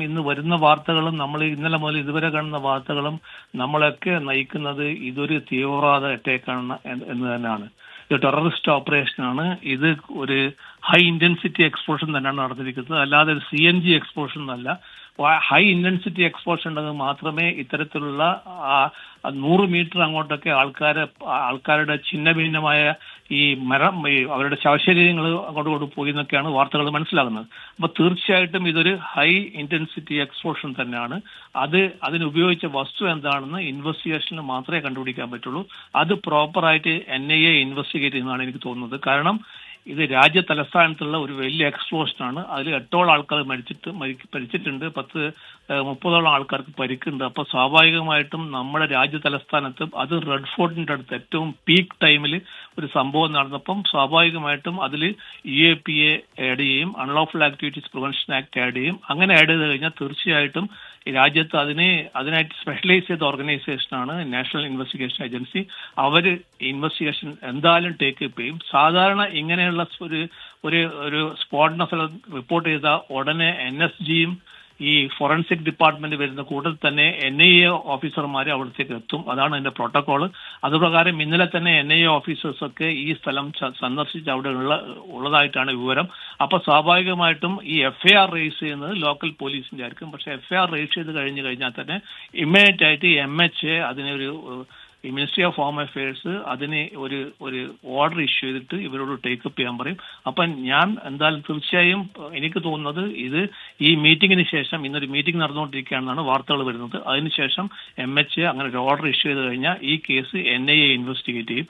ഇന്ന് വരുന്ന വാർത്തകളും നമ്മൾ ഇന്നലെ മുതൽ ഇതുവരെ കാണുന്ന വാർത്തകളും നമ്മളൊക്കെ നയിക്കുന്നത് ഇതൊരു തീവ്രവാദ അറ്റാക്കാണ് എന്ന് തന്നെയാണ്. ഇത് ടെററിസ്റ്റ് ഓപ്പറേഷനാണ്. ഇത് ഒരു ഹൈ ഇന്റൻസിറ്റി എക്സ്പോഷൻ തന്നെയാണ് നടന്നിരിക്കുന്നത്, അല്ലാതെ ഒരു CNG എക്സ്പോഷൻ എന്നല്ല. ഹൈ ഇന്റൻസിറ്റി എക്സ്പോഷൻ ഉണ്ടെങ്കിൽ മാത്രമേ ഇത്തരത്തിലുള്ള 100 മീറ്റർ അങ്ങോട്ടൊക്കെ ആൾക്കാരുടെ ഛിന്ന ഭിന്നമായ ഈ അവരുടെ ശവശരീരങ്ങൾ അങ്ങോട്ട് പോയി എന്നൊക്കെയാണ് വാർത്തകൾ മനസ്സിലാകുന്നത്. അപ്പൊ തീർച്ചയായിട്ടും ഇതൊരു ഹൈ ഇന്റൻസിറ്റി എക്സ്പോഷൻ തന്നെയാണ്. അതിനുപയോഗിച്ച വസ്തു എന്താണെന്ന് ഇൻവെസ്റ്റിഗേഷനിൽ മാത്രമേ കണ്ടുപിടിക്കാൻ പറ്റുള്ളൂ. അത് പ്രോപ്പറായിട്ട് NIA ഇൻവെസ്റ്റിഗേറ്റ് ചെയ്യുന്നതാണ് എനിക്ക് തോന്നുന്നത്. കാരണം ഇത് രാജ്യ തലസ്ഥാനത്തുള്ള ഒരു വലിയ എക്സ്പ്ലോഷനാണ്. അതിൽ 8ഓളം ആൾക്കാർ മരിച്ചിട്ടുണ്ട്, 30ഓളം ആൾക്കാർക്ക് പരിക്കുണ്ട്. അപ്പൊ സ്വാഭാവികമായിട്ടും നമ്മുടെ രാജ്യ തലസ്ഥാനത്ത്, അത് റെഡ് ഫോർട്ടിന്റെ അടുത്ത് ഏറ്റവും പീക്ക് ടൈമിൽ ഒരു സംഭവം നടന്നപ്പം സ്വാഭാവികമായിട്ടും അതിൽ UAPA ആഡ് ചെയ്യും, unlawful activities prevention act add ചെയ്യും. അങ്ങനെ ആഡ് ചെയ്ത് കഴിഞ്ഞാൽ തീർച്ചയായിട്ടും ഈ രാജ്യത്ത് അതിനായിട്ട് സ്പെഷ്യലൈസ് ചെയ്ത ഓർഗനൈസേഷനാണ് നാഷണൽ ഇൻവെസ്റ്റിഗേഷൻ ഏജൻസി. അവര് ഇൻവെസ്റ്റിഗേഷൻ എന്തായാലും ടേക്കപ്പ് ചെയ്യും. സാധാരണ ഇങ്ങനെയുള്ള ഒരു സ്പോട്ടിനെ റിപ്പോർട്ട് ചെയ്ത ഉടനെ NSGയും ഈ ഫോറൻസിക് ഡിപ്പാർട്ട്മെന്റ് വരുന്ന കൂട്ടത്തിൽ തന്നെ NIA ഓഫീസർമാർ അവിടത്തേക്ക് എത്തും. അതാണ് അതിന്റെ പ്രോട്ടോകോൾ. അതുപ്രകാരം ഇന്നലെ തന്നെ NIA ഓഫീസേഴ്സ് ഒക്കെ ഈ സ്ഥലം സന്ദർശിച്ച് അവിടെ ഉള്ളതായിട്ടാണ് വിവരം. അപ്പൊ സ്വാഭാവികമായിട്ടും ഈ FIR രജിസ്റ്റർ ചെയ്യുന്നത് ലോക്കൽ പോലീസിന്റെ ആയിരിക്കും. പക്ഷെ FIR രജിസ്റ്റർ ചെയ്ത് കഴിഞ്ഞാൽ തന്നെ ഇമ്മീഡിയറ്റ് ആയിട്ട് MHA അതിനൊരു ഈ മിനിസ്ട്രി ഓഫ് ഹോം അഫയേഴ്സ് അതിന് ഒരു ഓർഡർ ഇഷ്യൂ ചെയ്തിട്ട് ഇവരോട് ടേക്കപ്പ് ചെയ്യാൻ പറയും. അപ്പം ഞാൻ എന്തായാലും തീർച്ചയായും എനിക്ക് തോന്നുന്നത് ഈ മീറ്റിംഗിന് ശേഷം, ഇന്നൊരു മീറ്റിംഗ് നടന്നുകൊണ്ടിരിക്കുകയാണെന്നാണ് വാർത്തകൾ വരുന്നത്. അതിനുശേഷം MHA അങ്ങനെ ഒരു ഓർഡർ ഇഷ്യൂ ചെയ്ത് കഴിഞ്ഞാൽ ഈ കേസ് NIA ഇൻവെസ്റ്റിഗേറ്റ് ചെയ്യും.